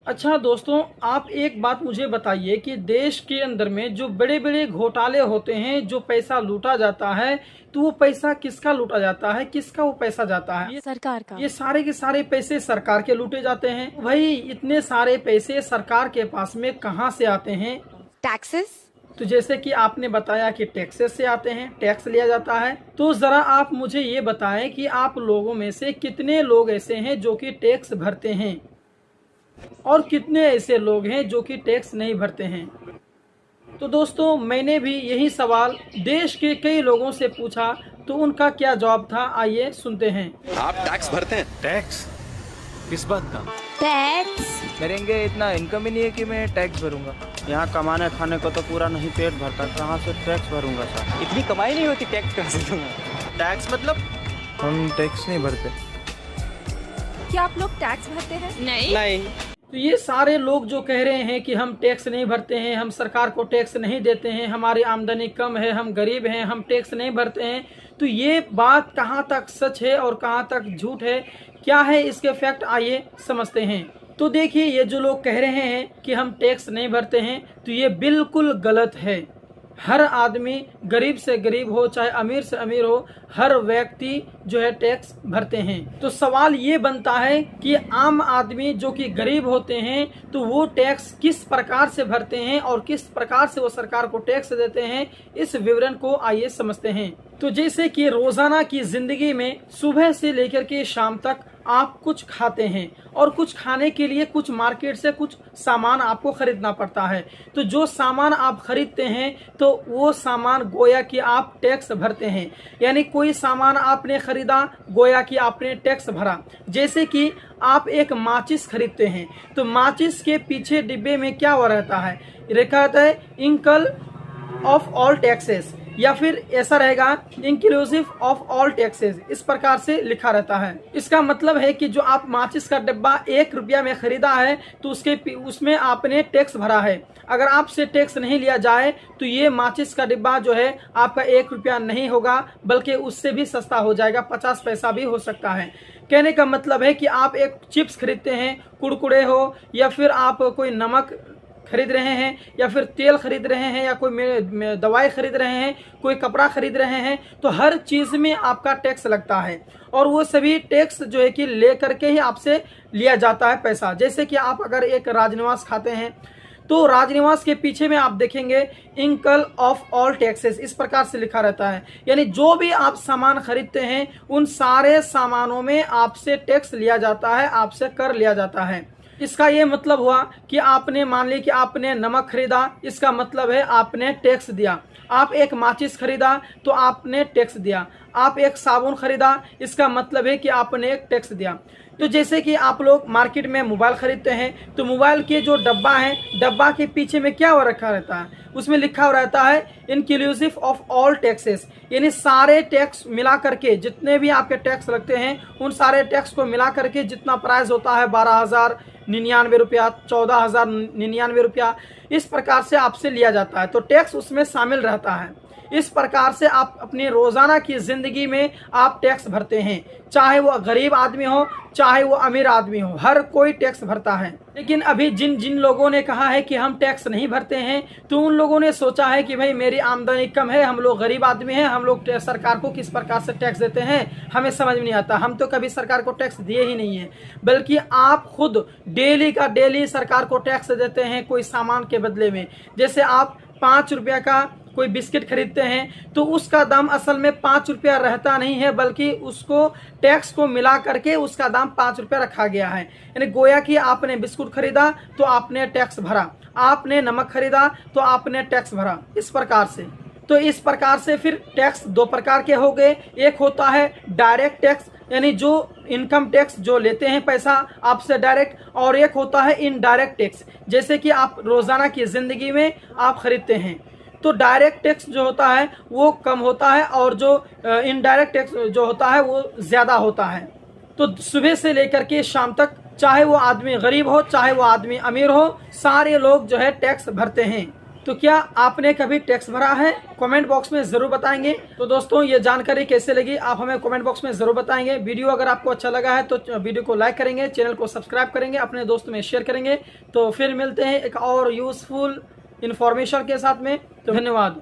अच्छा दोस्तों, आप एक बात मुझे बताइए कि देश के अंदर में जो बड़े बड़े घोटाले होते हैं, जो पैसा लूटा जाता है, तो वो पैसा किसका लूटा जाता है, किसका वो पैसा जाता है? सरकार का। ये सारे के सारे पैसे सरकार के लूटे जाते हैं। भाई इतने सारे पैसे सरकार के पास में कहाँ से आते हैं? टैक्सेस। तो जैसे कि आपने बताया कि टैक्सेस से आते हैं, टैक्स लिया जाता है। तो जरा आप मुझे ये बताएं कि आप लोगों में से कितने लोग ऐसे हैं जो कि टैक्स भरते हैं और कितने ऐसे लोग हैं जो कि टैक्स नहीं भरते हैं। तो दोस्तों, मैंने भी यही सवाल देश के कई लोगों से पूछा, तो उनका क्या जवाब था, आइए सुनते हैं। आप टैक्स भरते हैं? टैक्स किस बात का? टैक्स मेरेंगे इतना इनकम ही नहीं है कि मैं टैक्स भरूंगा। यहाँ कमाने खाने को तो पूरा नहीं पेट भरता, कहाँ से टैक्स भरूंगा सर? इतनी कमाई नहीं होती, टैक्स कहाँ से दूंगा? टैक्स मतलब? हम टैक्स नहीं भरते। क्या आप लोग टैक्स भरते हैं? नहीं। तो ये सारे लोग जो कह रहे हैं कि हम टैक्स नहीं भरते हैं, हम सरकार को टैक्स नहीं देते हैं, हमारी आमदनी कम है, हम गरीब हैं, हम टैक्स नहीं भरते हैं, तो ये बात कहाँ तक सच है और कहाँ तक झूठ है, क्या है इसके फैक्ट, आइए समझते हैं। तो देखिए, ये जो लोग कह रहे हैं कि हम टैक्स नहीं भरते हैं, तो ये बिल्कुल गलत है। हर आदमी, गरीब से गरीब हो चाहे अमीर से अमीर हो, हर व्यक्ति जो है टैक्स भरते हैं। तो सवाल ये बनता है कि आम आदमी जो कि गरीब होते हैं, तो वो टैक्स किस प्रकार से भरते हैं और किस प्रकार से वो सरकार को टैक्स देते हैं, इस विवरण को आइए समझते हैं। तो जैसे कि रोजाना की जिंदगी में सुबह से लेकर के शाम तक आप कुछ खाते हैं और कुछ खाने के लिए कुछ मार्केट से कुछ सामान आपको खरीदना पड़ता है। तो जो सामान आप खरीदते हैं, तो वो सामान गोया कि आप टैक्स भरते हैं। यानी कोई सामान आपने खरीदा, गोया कि आपने टैक्स भरा। जैसे कि आप एक माचिस खरीदते हैं, तो माचिस के पीछे डिब्बे में क्या हुआ रहता है, लिखा रहता है इंकल ऑफ ऑल टैक्सेस, या फिर ऐसा रहेगा इंक्लूसिव ऑफ ऑल टैक्सेस, इस प्रकार से लिखा रहता है। इसका मतलब है कि जो आप माचिस का डब्बा 1 रुपया में खरीदा है, तो उसमें आपने टैक्स भरा है। अगर आपसे टैक्स नहीं लिया जाए, तो ये माचिस का डिब्बा जो है आपका 1 रुपया नहीं होगा, बल्कि उससे भी सस्ता हो जाएगा, 50 पैसा भी हो सकता है। कहने का मतलब है कि आप एक चिप्स खरीदते हैं, कुरकुरे हो, या फिर आप कोई नमक खरीद रहे हैं, या फिर तेल खरीद रहे हैं, या कोई दवाई खरीद रहे हैं, कोई कपड़ा खरीद रहे हैं, तो हर चीज़ में आपका टैक्स लगता है। और वो सभी टैक्स जो है कि ले करके ही आपसे लिया जाता है पैसा। जैसे कि आप अगर एक राजनिवास खाते हैं, तो राजनिवास के पीछे में आप देखेंगे इंकल ऑफ ऑल टैक्सेस, इस प्रकार से लिखा रहता है। यानी जो भी आप सामान खरीदते हैं, उन सारे सामानों में आपसे टैक्स लिया जाता है, आपसे कर लिया जाता है। इसका ये मतलब हुआ कि आपने, मान ली कि आपने नमक खरीदा, इसका मतलब है आपने टैक्स दिया। आप एक माचिस खरीदा, तो आपने टैक्स दिया। आप एक साबुन खरीदा, इसका मतलब है कि आपने एक टैक्स दिया। तो जैसे कि आप लोग मार्केट में मोबाइल खरीदते हैं, तो मोबाइल के जो डब्बा है, डब्बा के पीछे में क्या हुआ रखा रहता है, उसमें लिखा हुआ रहता है इंक्लूसिव ऑफ ऑल टैक्सेस, यानी सारे टैक्स मिला करके, जितने भी आपके टैक्स लगते हैं, उन सारे टैक्स को मिला करके जितना प्राइस होता है 12,099 रुपया, 14,099 रुपया, इस प्रकार से आपसे लिया जाता है। तो टैक्स उसमें शामिल रहता है। इस प्रकार से आप अपनी रोजाना की जिंदगी में आप टैक्स भरते हैं, चाहे वो गरीब आदमी हो, चाहे वो अमीर आदमी हो, हर कोई टैक्स भरता है। लेकिन अभी जिन जिन लोगों ने कहा है कि हम टैक्स नहीं भरते हैं, तो उन लोगों ने सोचा है कि भाई मेरी आमदनी कम है, हम लोग गरीब आदमी हैं, हम लोग सरकार को किस प्रकार से टैक्स देते हैं हमें समझ में नहीं आता, हम तो कभी सरकार को टैक्स दिए ही नहीं है। बल्कि आप खुद डेली का डेली सरकार को टैक्स देते हैं कोई सामान के बदले में। जैसे आप 5 रुपया का कोई बिस्किट खरीदते हैं, तो उसका दाम असल में 5 रुपया रहता नहीं है, बल्कि उसको टैक्स को मिला करके उसका दाम 5 रुपया रखा गया है। यानी गोया कि आपने बिस्कुट खरीदा तो आपने टैक्स भरा, आपने नमक खरीदा तो आपने टैक्स भरा, इस प्रकार से। तो इस प्रकार से फिर टैक्स 2 प्रकार के हो गए। एक होता है डायरेक्ट टैक्स, यानी जो इनकम टैक्स जो लेते हैं पैसा आपसे डायरेक्ट, और एक होता है इनडायरेक्ट टैक्स, जैसे कि आप रोजाना की जिंदगी में आप खरीदते हैं। तो डायरेक्ट टैक्स जो होता है वो कम होता है, और जो इनडायरेक्ट टैक्स जो होता है वो ज़्यादा होता है। तो सुबह से लेकर के शाम तक, चाहे वो आदमी गरीब हो, चाहे वो आदमी अमीर हो, सारे लोग जो है टैक्स भरते हैं। तो क्या आपने कभी टैक्स भरा है? कमेंट बॉक्स में जरूर बताएंगे। तो दोस्तों ये जानकारी कैसे लगी आप हमें कमेंट बॉक्स में जरूर बताएंगे। वीडियो अगर आपको अच्छा लगा है तो वीडियो को लाइक करेंगे, चैनल को सब्सक्राइब करेंगे, अपने दोस्तों में शेयर करेंगे। तो फिर मिलते हैं एक और यूजफुल इन्फॉर्मेशन के साथ में। तो धन्यवाद।